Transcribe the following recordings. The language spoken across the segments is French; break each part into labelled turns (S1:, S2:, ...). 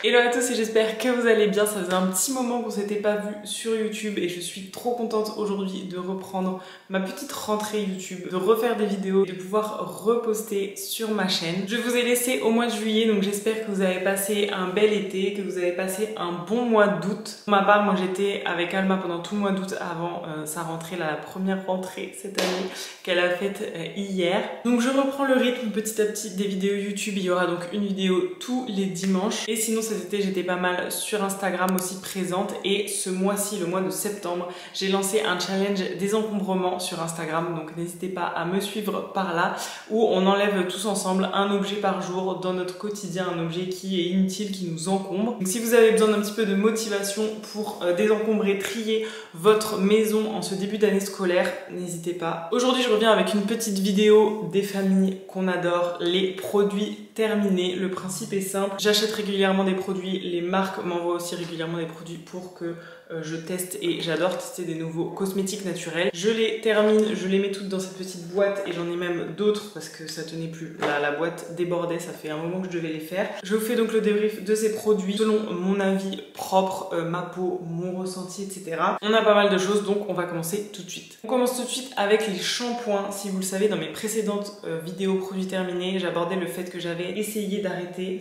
S1: Hello à tous et j'espère que vous allez bien. Ça faisait un petit moment qu'on s'était pas vu sur YouTube et je suis trop contente aujourd'hui de reprendre ma petite rentrée YouTube, de refaire des vidéos et de pouvoir reposter sur ma chaîne. Je vous ai laissé au mois de juillet, donc j'espère que vous avez passé un bel été, que vous avez passé un bon mois d'août. Pour ma part, moi j'étais avec Alma pendant tout le mois d'août avant sa rentrée, la première rentrée cette année qu'elle a faite hier. Donc je reprends le rythme petit à petit des vidéos YouTube. Il y aura donc une vidéo tous les dimanches et sinon cet été j'étais pas mal sur Instagram aussi présente et ce mois-ci, le mois de septembre, j'ai lancé un challenge désencombrement sur Instagram, donc n'hésitez pas à me suivre par là où on enlève tous ensemble un objet par jour dans notre quotidien, un objet qui est inutile, qui nous encombre. Donc si vous avez besoin d'un petit peu de motivation pour désencombrer, trier votre maison en ce début d'année scolaire, n'hésitez pas. Aujourd'hui je reviens avec une petite vidéo des familles qu'on adore, les produits terminés. Le principe est simple, j'achète régulièrement des produits, les marques m'envoient aussi régulièrement des produits pour que je teste et j'adore tester des nouveaux cosmétiques naturels. Je les termine, je les mets toutes dans cette petite boîte et j'en ai même d'autres parce que ça tenait plus. Là, la boîte débordait, ça fait un moment que je devais les faire. Je vous fais donc le débrief de ces produits selon mon avis propre, ma peau, mon ressenti, etc. On a pas mal de choses donc on va commencer tout de suite. On commence tout de suite avec les shampoings. Si vous le savez, dans mes précédentes vidéos produits terminés, j'abordais le fait que j'avais essayé d'arrêter,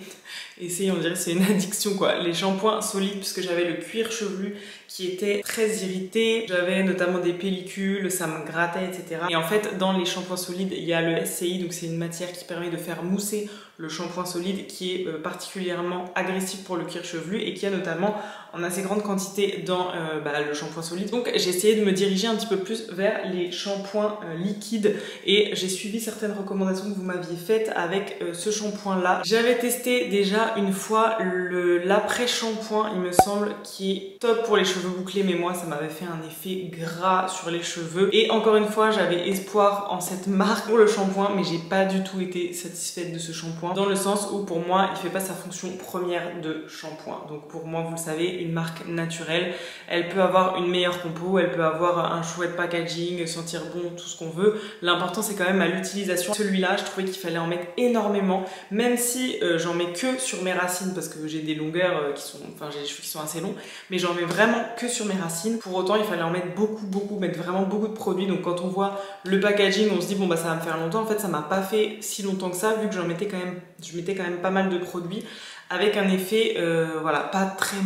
S1: essayer on dirait c'est une addiction quoi, les shampoings solides puisque j'avais le cuir chevelu qui était très irrité, j'avais notamment des pellicules, ça me grattait, etc. Et en fait, dans les shampoings solides, il y a le SCI, donc c'est une matière qui permet de faire mousser le shampoing solide qui est particulièrement agressif pour le cuir chevelu et qui a notamment en assez grande quantité dans le shampoing solide. Donc j'ai essayé de me diriger un petit peu plus vers les shampoings liquides et j'ai suivi certaines recommandations que vous m'aviez faites avec ce shampoing là. J'avais testé déjà une fois l'après-shampoing, il me semble, qui est top pour les cheveux bouclés, mais moi ça m'avait fait un effet gras sur les cheveux. Et encore une fois, j'avais espoir en cette marque pour le shampoing, mais j'ai pas du tout été satisfaite de ce shampoing, dans le sens où pour moi, il fait pas sa fonction première de shampoing. Donc pour moi, vous le savez, une marque naturelle, elle peut avoir une meilleure compo, elle peut avoir un chouette packaging, sentir bon, tout ce qu'on veut. L'important c'est quand même à l'utilisation. Celui-là, je trouvais qu'il fallait en mettre énormément, même si j'en mets que sur mes racines parce que j'ai des longueurs qui sont, enfin j'ai les cheveux qui sont assez longs, mais j'en mets vraiment que sur mes racines. Pour autant, il fallait en mettre beaucoup, mettre vraiment beaucoup de produits. Donc quand on voit le packaging, on se dit bon bah ça va me faire longtemps. En fait, ça m'a pas fait si longtemps que ça, vu que je mettais quand même pas mal de produits avec un effet voilà, pas très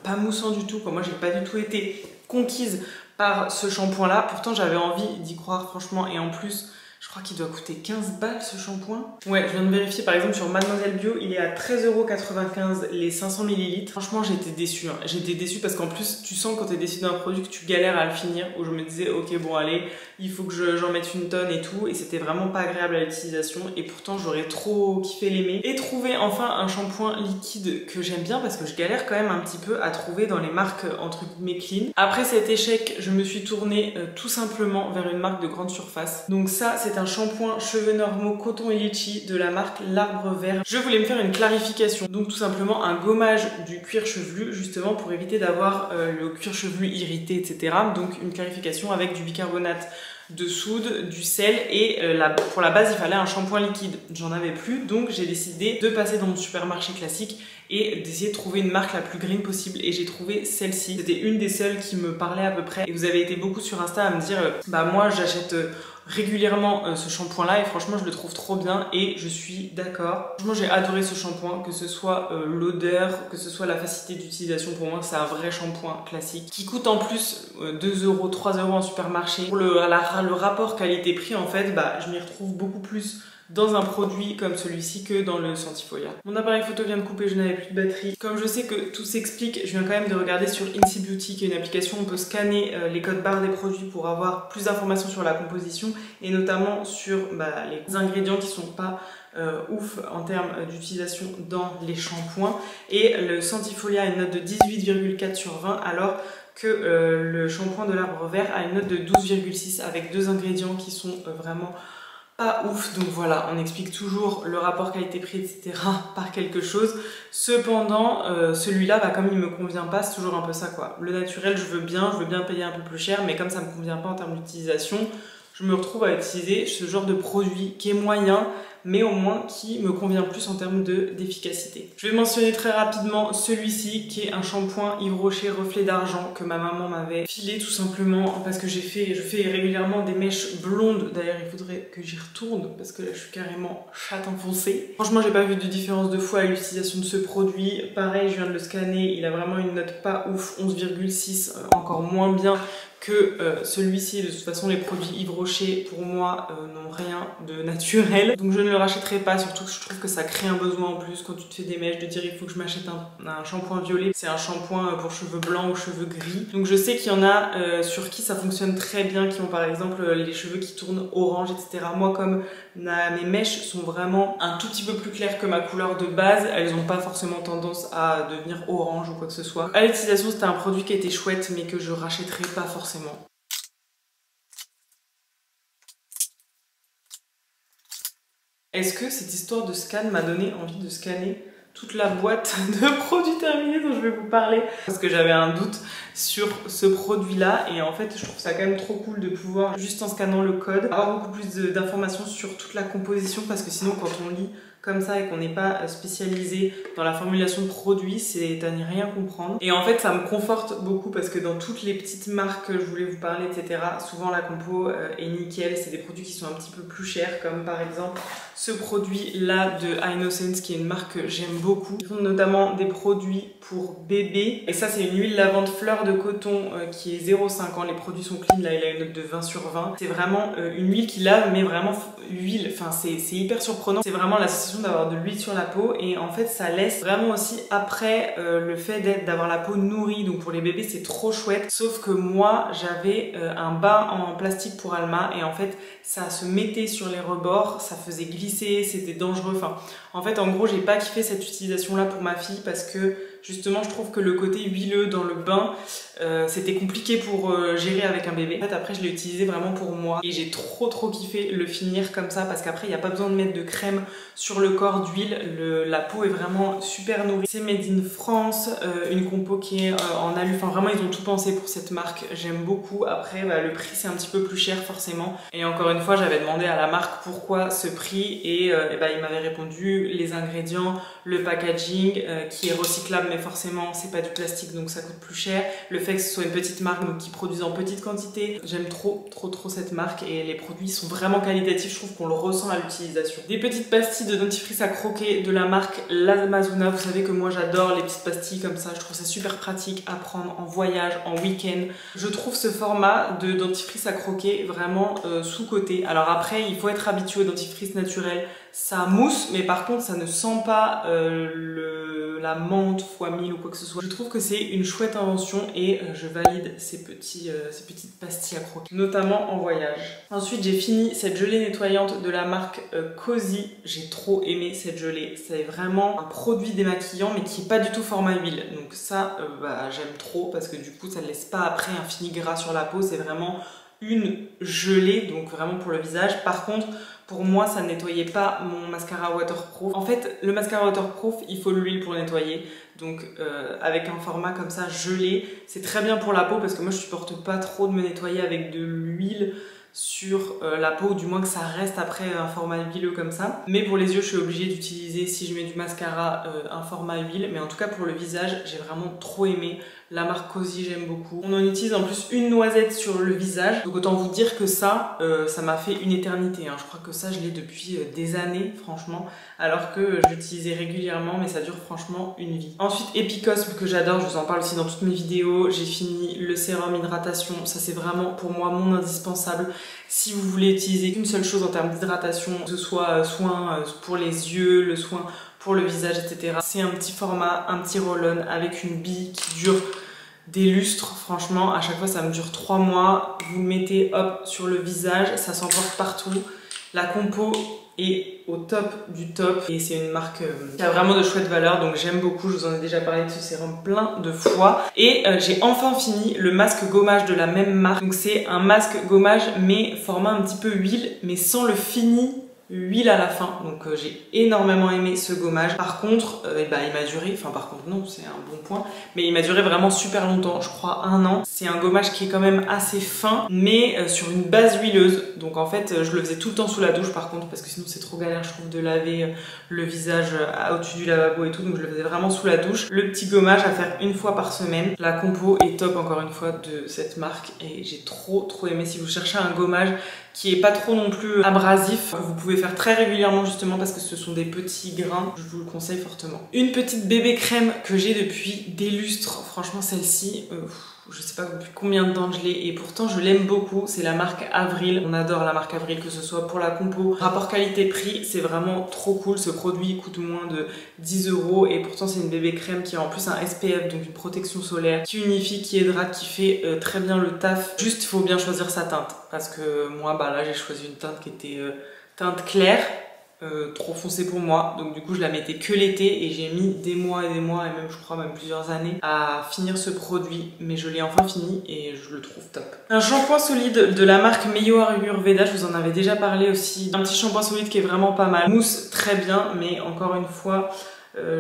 S1: pas moussant du tout quoi. Moi j'ai pas du tout été conquise par ce shampoing là, pourtant j'avais envie d'y croire franchement, et en plus je crois qu'il doit coûter 15 balles ce shampoing. Ouais, je viens de vérifier, par exemple sur Mademoiselle Bio, il est à 13,95 € les 500 ml. Franchement, j'étais déçue. Hein. J'étais déçue parce qu'en plus, tu sens quand t'es déçu d'un produit que tu galères à le finir. Où je me disais, ok, bon, allez, il faut que j'en mette une tonne et tout. Et c'était vraiment pas agréable à l'utilisation. Et pourtant, j'aurais trop kiffé l'aimer. Et trouver enfin un shampoing liquide que j'aime bien parce que je galère quand même un petit peu à trouver dans les marques entre guillemets clean. Après cet échec, je me suis tournée tout simplement vers une marque de grande surface. Donc ça, c'est un shampoing cheveux normaux coton et litchi de la marque L'Arbre Vert. Je voulais me faire une clarification, donc tout simplement un gommage du cuir chevelu justement pour éviter d'avoir le cuir chevelu irrité, etc. Donc une clarification avec du bicarbonate de soude, du sel et pour la base il fallait un shampoing liquide. J'en avais plus, donc j'ai décidé de passer dans mon supermarché classique et d'essayer de trouver une marque la plus green possible, et j'ai trouvé celle-ci. C'était une des seules qui me parlait à peu près, et vous avez été beaucoup sur Insta à me dire bah moi j'achète régulièrement ce shampoing là et franchement je le trouve trop bien et je suis d'accord. Franchement j'ai adoré ce shampoing, que ce soit l'odeur, que ce soit la facilité d'utilisation. Pour moi c'est un vrai shampoing classique qui coûte en plus 2 €, 3 € en supermarché. Pour le rapport qualité-prix en fait, bah je m'y retrouve beaucoup plus dans un produit comme celui-ci que dans le Sentifolia. Mon appareil photo vient de couper, je n'avais plus de batterie. Comme je sais que tout s'explique, je viens quand même de regarder sur Incy Beauty, qui est une application où on peut scanner les codes barres des produits pour avoir plus d'informations sur la composition et notamment sur les ingrédients qui sont pas ouf en termes d'utilisation dans les shampoings. Et le Sentifolia a une note de 18,4 sur 20 alors que le shampoing de l'Arbre Vert a une note de 12,6 avec deux ingrédients qui sont vraiment pas ouf. Donc voilà, on explique toujours le rapport qualité-prix, etc. par quelque chose. Cependant, celui-là, comme il me convient pas, c'est toujours un peu ça quoi. Le naturel, je veux bien payer un peu plus cher, mais comme ça me convient pas en termes d'utilisation, je me retrouve à utiliser ce genre de produit qui est moyen, mais au moins qui me convient plus en termes d'efficacité. Je vais mentionner très rapidement celui-ci qui est un shampoing Yves Rocher reflet d'argent que ma maman m'avait filé tout simplement parce que je fais régulièrement des mèches blondes. D'ailleurs il faudrait que j'y retourne parce que là je suis carrément chatte enfoncée. Franchement j'ai pas vu de différence de fou à l'utilisation de ce produit. Pareil, je viens de le scanner, il a vraiment une note pas ouf, 11,6, encore moins bien que celui-ci. De toute façon les produits Yves Rocher pour moi n'ont rien de naturel, donc je ne le rachèterai pas, surtout que je trouve que ça crée un besoin en plus quand tu te fais des mèches de dire il faut que je m'achète un shampoing violet. C'est un shampoing pour cheveux blancs ou cheveux gris, donc je sais qu'il y en a sur qui ça fonctionne très bien, qui ont par exemple les cheveux qui tournent orange, etc. Moi comme mes mèches sont vraiment un tout petit peu plus claires que ma couleur de base, elles n'ont pas forcément tendance à devenir orange ou quoi que ce soit. À l'utilisation c'était un produit qui était chouette mais que je rachèterai pas forcément. Est-ce que cette histoire de scan m'a donné envie de scanner toute la boîte de produits terminés dont je vais vous parler? Parce que j'avais un doute sur ce produit-là et en fait je trouve ça quand même trop cool de pouvoir, juste en scannant le code, avoir beaucoup plus d'informations sur toute la composition, parce que sinon quand on lit comme ça et qu'on n'est pas spécialisé dans la formulation de produits, c'est à n'y rien comprendre. Et en fait ça me conforte beaucoup parce que dans toutes les petites marques que je voulais vous parler, etc., souvent la compo est nickel. C'est des produits qui sont un petit peu plus chers, comme par exemple ce produit là de Innocence qui est une marque que j'aime beaucoup. Ils font notamment des produits pour bébés et ça c'est une huile lavande fleur de coton qui est 0,5 ans. Les produits sont clean, là il a une note de 20 sur 20. C'est vraiment une huile qui lave, mais vraiment huile, enfin c'est hyper surprenant. C'est vraiment la sensation d'avoir de l'huile sur la peau et en fait ça laisse vraiment aussi après le fait d'avoir la peau nourrie. Donc pour les bébés c'est trop chouette, sauf que moi j'avais un bain en plastique pour Alma et en fait ça se mettait sur les rebords, ça faisait glisser, c'était dangereux. Enfin en fait en gros j'ai pas kiffé cette utilisation là pour ma fille parce que justement je trouve que le côté huileux dans le bain c'était compliqué pour gérer avec un bébé. En fait après je l'ai utilisé vraiment pour moi et j'ai trop kiffé le finir comme ça parce qu'après il n'y a pas besoin de mettre de crème sur le corps, d'huile, la peau est vraiment super nourrie. C'est made in France, une compo qui est en alu, enfin vraiment ils ont tout pensé pour cette marque, j'aime beaucoup. Après bah, le prix c'est un petit peu plus cher forcément et encore une fois j'avais demandé à la marque pourquoi ce prix et bah, il m'avait répondu les ingrédients, le packaging qui est recyclable mais forcément c'est pas du plastique donc ça coûte plus cher, le fait que ce soit une petite marque donc qui produise en petite quantité. J'aime trop cette marque et les produits sont vraiment qualitatifs, je trouve qu'on le ressent à l'utilisation. Des petites pastilles de dentifrice à croquer de la marque L'Amazona, vous savez que moi j'adore les petites pastilles comme ça, je trouve ça super pratique à prendre en voyage, en week-end. Je trouve ce format de dentifrice à croquer vraiment sous-coté. Alors après il faut être habitué au dentifrice naturel, ça mousse mais par contre ça ne sent pas la menthe fois 1000 ou quoi que ce soit. Je trouve que c'est une chouette invention et je valide ces petites pastilles à croquer, notamment en voyage. Ensuite j'ai fini cette gelée nettoyante de la marque Cozy. J'ai trop aimé cette gelée, c'est vraiment un produit démaquillant mais qui est pas du tout format huile, donc ça bah, j'aime trop parce que du coup ça ne laisse pas après un fini gras sur la peau, c'est vraiment une gelée donc vraiment pour le visage. Par contre pour moi ça ne nettoyait pas mon mascara waterproof. En fait le mascara waterproof il faut de l'huile pour nettoyer, donc avec un format comme ça gelé c'est très bien pour la peau parce que moi je supporte pas trop de me nettoyer avec de l'huile sur la peau, du moins que ça reste après un format huileux comme ça. Mais pour les yeux je suis obligée d'utiliser, si je mets du mascara, un format huile. Mais en tout cas pour le visage j'ai vraiment trop aimé la marque Cozy, j'aime beaucoup. On en utilise en plus une noisette sur le visage, donc autant vous dire que ça m'a fait une éternité hein. Je crois que ça je l'ai depuis des années franchement, alors que je l'utilisais régulièrement mais ça dure franchement une vie. Ensuite Epicosme que j'adore, je vous en parle aussi dans toutes mes vidéos. J'ai fini le sérum hydratation, ça c'est vraiment pour moi mon indispensable. Si vous voulez utiliser qu'une seule chose en termes d'hydratation, que ce soit soin pour les yeux, le soin pour le visage, etc. C'est un petit format, un petit roll-on avec une bille qui dure des lustres. Franchement, à chaque fois ça me dure 3 mois. Vous le mettez hop sur le visage, ça s'emporte partout. La compo est au top du top et c'est une marque qui a vraiment de chouettes valeurs, donc j'aime beaucoup. Je vous en ai déjà parlé de ce sérum plein de fois. Et j'ai enfin fini le masque gommage de la même marque. Donc c'est un masque gommage mais format un petit peu huile mais sans le fini huile à la fin, donc j'ai énormément aimé ce gommage. Par contre, il m'a duré, enfin par contre non, c'est un bon point, mais il m'a duré vraiment super longtemps, je crois 1 an. C'est un gommage qui est quand même assez fin, mais sur une base huileuse, donc en fait je le faisais tout le temps sous la douche par contre, parce que sinon c'est trop galère je trouve de laver le visage au-dessus du lavabo et tout, donc je le faisais vraiment sous la douche. Le petit gommage à faire 1 fois par semaine. La compo est top encore une fois de cette marque et j'ai trop aimé. Si vous cherchez un gommage qui est pas trop non plus abrasif, que vous pouvez faire très régulièrement justement parce que ce sont des petits grains, je vous le conseille fortement. Une petite bébé crème que j'ai depuis des lustres, franchement celle-ci, je sais pas depuis combien de temps je l'ai et pourtant je l'aime beaucoup, c'est la marque Avril. On adore la marque Avril, que ce soit pour la compo, rapport qualité-prix, c'est vraiment trop cool. Ce produit coûte moins de 10 € et pourtant c'est une bébé crème qui a en plus un SPF, donc une protection solaire, qui unifie, qui hydrate, qui fait très bien le taf. Juste il faut bien choisir sa teinte parce que moi là j'ai choisi une teinte qui était teinte claire. Trop foncé pour moi, donc du coup je la mettais que l'été et j'ai mis des mois et des mois et même je crois même plusieurs années à finir ce produit, mais je l'ai enfin fini et je le trouve top. Un shampoing solide de la marque Meyo Ayurveda, je vous en avais déjà parlé aussi. Un petit shampoing solide qui est vraiment pas mal, mousse très bien, mais encore une fois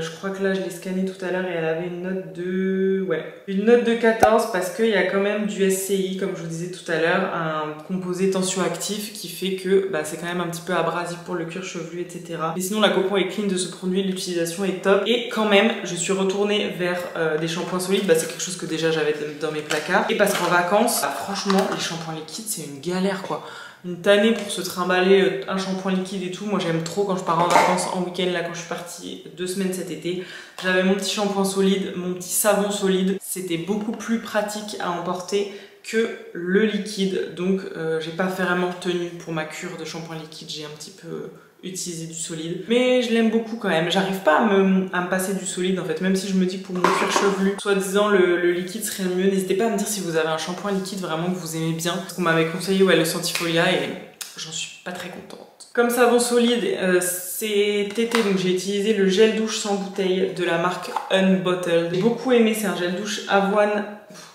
S1: je crois que là je l'ai scanné tout à l'heure et elle avait une note de... ouais, une note de 14 parce qu'il y a quand même du SCI, comme je vous disais tout à l'heure, un composé tensioactif qui fait que c'est quand même un petit peu abrasif pour le cuir chevelu, etc. Mais sinon la compo est clean de ce produit, l'utilisation est top. Et quand même, je suis retournée vers des shampoings solides, c'est quelque chose que déjà j'avais dans mes placards. Et parce qu'en vacances, franchement, les shampoings liquides c'est une galère quoi. Une tannée pour se trimballer un shampoing liquide et tout. Moi j'aime trop quand je pars en vacances en week-end, là quand je suis partie 2 semaines cet été. J'avais mon petit shampoing solide, mon petit savon solide. C'était beaucoup plus pratique à emporter que le liquide. Donc j'ai pas vraiment tenu pour ma cure de shampoing liquide, j'ai un petit peu utiliser du solide, mais je l'aime beaucoup quand même. J'arrive pas à me passer du solide en fait, même si je me dis que pour mon cuir chevelu, soi-disant le liquide serait le mieux. N'hésitez pas à me dire si vous avez un shampoing liquide vraiment que vous aimez bien, parce qu'on m'avait conseillé le Sentifolia et j'en suis pas très contente. Comme savon solide, cet été donc j'ai utilisé le gel douche sans bouteille de la marque Unbottled. J'ai beaucoup aimé, c'est un gel douche avoine.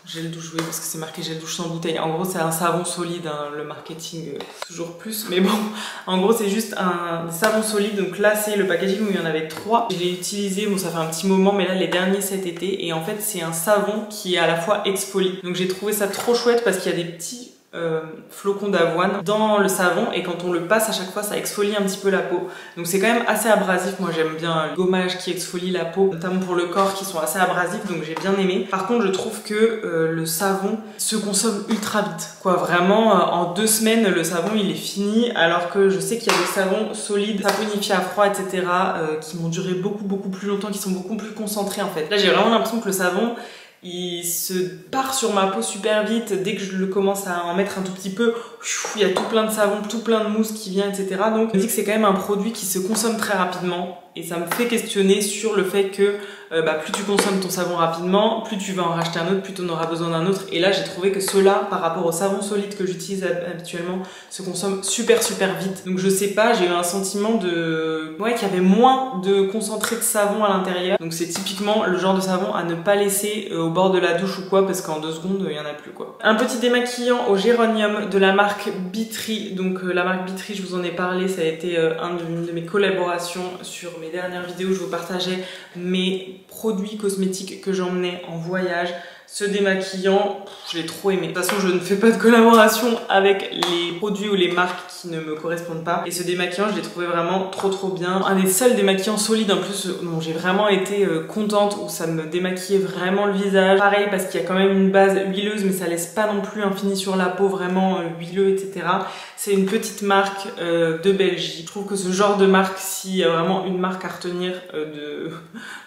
S1: Gel douche, oui, parce que c'est marqué gel douche sans bouteille. En gros, c'est un savon solide, hein, le marketing toujours plus. Mais bon, en gros, c'est juste un savon solide. Donc là, c'est le packaging où il y en avait 3. Je l'ai utilisé, bon, ça fait un petit moment, mais là, les derniers cet été. Et en fait, c'est un savon qui est à la fois exfolie. Donc j'ai trouvé ça trop chouette parce qu'il y a des petits flocons d'avoine dans le savon et quand on le passe à chaque fois ça exfolie un petit peu la peau, donc c'est quand même assez abrasif. Moi j'aime bien le gommage qui exfolie la peau, notamment pour le corps, qui sont assez abrasifs, donc j'ai bien aimé. Par contre je trouve que le savon se consomme ultra vite quoi, vraiment en 2 semaines le savon il est fini, alors que je sais qu'il y a des savons solides, saponifiés à froid etc qui m'ont duré beaucoup plus longtemps, qui sont beaucoup plus concentrés en fait. Là j'ai vraiment l'impression que le savon il se part sur ma peau super vite. Dès que je le commence à en mettre un tout petit peu, il y a tout plein de savon, tout plein de mousse qui vient, etc. Donc je me dis que c'est quand même un produit qui se consomme très rapidement. Et ça me fait questionner sur le fait que plus tu consommes ton savon rapidement, plus tu vas en racheter un autre, plus tu en auras besoin d'un autre. Et là j'ai trouvé que ceux-là, par rapport au savon solide que j'utilise habituellement, se consomment super vite. Donc je sais pas, j'ai eu un sentiment de... ouais, qu'il y avait moins de concentré de savon à l'intérieur. Donc c'est typiquement le genre de savon à ne pas laisser au bord de la douche ou quoi, parce qu'en 2 secondes il y en a plus quoi. Un petit démaquillant au géranium de la marque Bitry. Donc la marque Bitry, je vous en ai parlé, ça a été une de mes collaborations sur mes dernières vidéos. Je vous partageais mes produits cosmétiques que j'emmenais en voyage. Ce démaquillant, je l'ai trop aimé. De toute façon, je ne fais pas de collaboration avec les produits ou les marques qui ne me correspondent pas. Et ce démaquillant, je l'ai trouvé vraiment trop bien. Un des seuls démaquillants solides en plus dont j'ai vraiment été contente, où ça me démaquillait vraiment le visage. Pareil, parce qu'il y a quand même une base huileuse, mais ça laisse pas non plus un fini sur la peau vraiment huileux, etc. C'est une petite marque de Belgique. Je trouve que ce genre de marque, s'il y a vraiment une marque à retenir de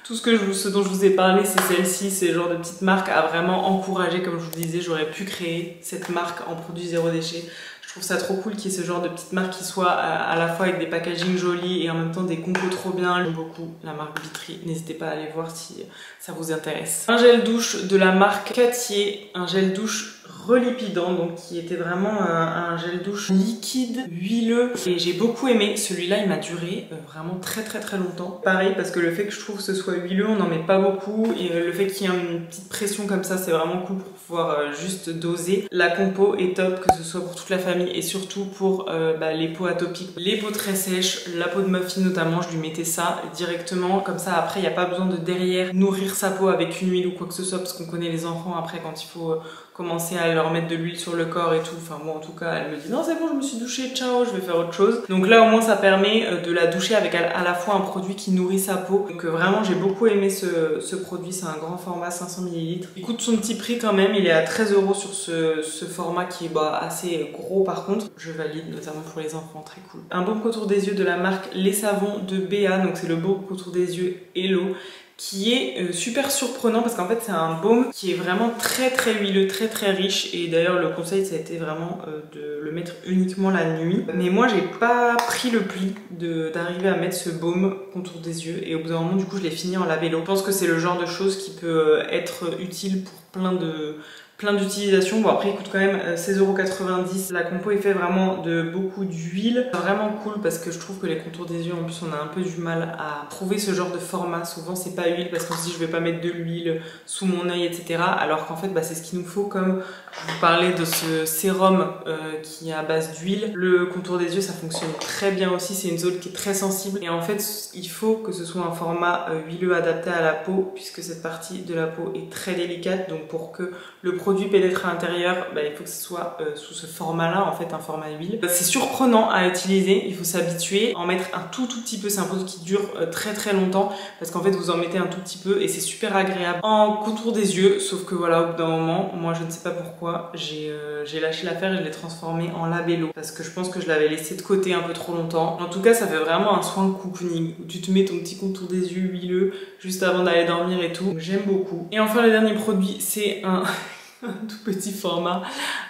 S1: tout ce dont je vous ai parlé, c'est celle-ci. C'est le genre de petite marque à vraiment encourager. Comme je vous disais, j'aurais pu créer cette marque en produit zéro déchet. Je trouve ça trop cool qu'il y ait ce genre de petite marque qui soit à la fois avec des packaging jolis et en même temps des compos trop bien. J'aime beaucoup la marque Bitry. N'hésitez pas à aller voir si ça vous intéresse. Un gel douche de la marque Catier, un gel douche relipidant, donc qui était vraiment un gel douche liquide, huileux, et j'ai beaucoup aimé. Celui-là il m'a duré vraiment très longtemps. Pareil, parce que le fait que je trouve que ce soit huileux, on n'en met pas beaucoup, et le fait qu'il y ait une petite pression comme ça, c'est vraiment cool pour pouvoir juste doser. La compo est top, que ce soit pour toute la famille et surtout pour les peaux atopiques, les peaux très sèches, la peau de ma fille notamment. Je lui mettais ça directement, comme ça après il n'y a pas besoin de derrière nourrir sa peau avec une huile ou quoi que ce soit, parce qu'on connaît les enfants après quand il faut commencer à leur mettre de l'huile sur le corps et tout. Enfin moi en tout cas elle me dit non c'est bon je me suis douchée, ciao je vais faire autre chose. Donc là au moins ça permet de la doucher avec à la fois un produit qui nourrit sa peau. Donc vraiment j'ai beaucoup aimé ce produit, c'est un grand format 500 ml. Il coûte son petit prix quand même, il est à 13 € sur ce format qui est assez gros par contre. Je valide notamment pour les enfants, très cool. Un baume contour des yeux de la marque Les Savons de Béa, donc c'est le baume contour des yeux Hello, qui est super surprenant parce qu'en fait c'est un baume qui est vraiment très huileux, très riche, et d'ailleurs le conseil ça a été vraiment de le mettre uniquement la nuit. Mais moi j'ai pas pris le pli d'arriver à mettre ce baume contour des yeux, et au bout d'un moment du coup je l'ai fini en labello. Je pense que c'est le genre de chose qui peut être utile pour plein d'utilisations. Bon après il coûte quand même 16,90 €. La compo est fait vraiment de beaucoup d'huile. Vraiment cool parce que je trouve que les contours des yeux en plus on a un peu du mal à trouver ce genre de format. Souvent c'est pas huile parce qu'on se dit je vais pas mettre de l'huile sous mon œil etc. Alors qu'en fait c'est ce qu'il nous faut, comme je vous parlais de ce sérum qui est à base d'huile. Le contour des yeux ça fonctionne très bien aussi, c'est une zone qui est très sensible et en fait il faut que ce soit un format huileux adapté à la peau puisque cette partie de la peau est très délicate. Donc pour que le produit pénètre à l'intérieur, il faut que ce soit sous ce format là, en fait un format huile. C'est surprenant à utiliser, il faut s'habituer, en mettre un tout petit peu, c'est un produit qui dure très longtemps parce qu'en fait vous en mettez un tout petit peu et c'est super agréable en contour des yeux. Sauf que voilà, au bout d'un moment, moi je ne sais pas pourquoi, j'ai lâché l'affaire et je l'ai transformé en labello parce que je pense que je l'avais laissé de côté un peu trop longtemps. En tout cas ça fait vraiment un soin cocooning où tu te mets ton petit contour des yeux huileux juste avant d'aller dormir et tout. J'aime beaucoup. Et enfin le dernier produit c'est un tout petit format,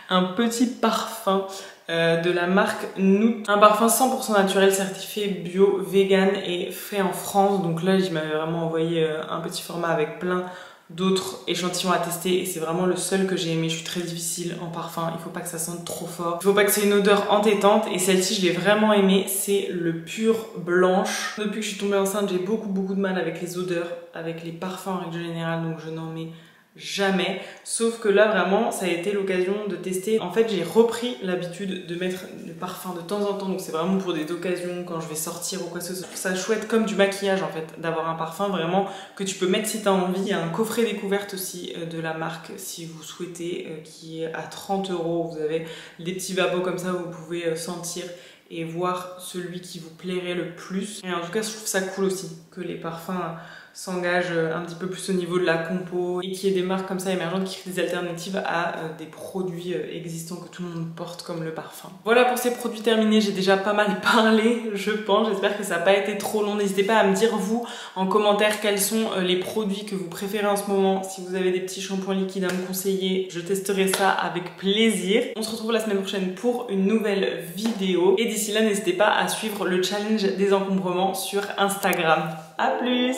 S1: un petit parfum de la marque Noot, un parfum 100% naturel, certifié bio, vegan et fait en France. Donc là il m'avait vraiment envoyé un petit format avec plein d'autres échantillons à tester et c'est vraiment le seul que j'ai aimé. Je suis très difficile en parfum, il faut pas que ça sente trop fort, il faut pas que c'est une odeur entêtante, et celle-ci je l'ai vraiment aimée, c'est le Pure Blanche. Depuis que je suis tombée enceinte j'ai beaucoup de mal avec les odeurs, avec les parfums en règle générale, donc je n'en mets jamais. Sauf que là vraiment ça a été l'occasion de tester. En fait j'ai repris l'habitude de mettre du parfum de temps en temps, donc c'est vraiment pour des occasions quand je vais sortir ou quoi que ce soit. Je trouve ça chouette comme du maquillage en fait d'avoir un parfum vraiment que tu peux mettre si tu as envie. Il y a un coffret découverte aussi de la marque si vous souhaitez, qui est à 30 €. Vous avez des petits vapos comme ça où vous pouvez sentir et voir celui qui vous plairait le plus. Et en tout cas je trouve ça cool aussi que les parfums s'engagent un petit peu plus au niveau de la compo et qu'il y ait des marques comme ça émergentes qui créent des alternatives à des produits existants que tout le monde porte comme le parfum. Voilà pour ces produits terminés, j'ai déjà pas mal parlé je pense, j'espère que ça n'a pas été trop long. N'hésitez pas à me dire vous en commentaire quels sont les produits que vous préférez en ce moment. Si vous avez des petits shampoings liquides à me conseiller, je testerai ça avec plaisir. On se retrouve la semaine prochaine pour une nouvelle vidéo et d'ici là n'hésitez pas à suivre le challenge des encombrements sur Instagram. A plus!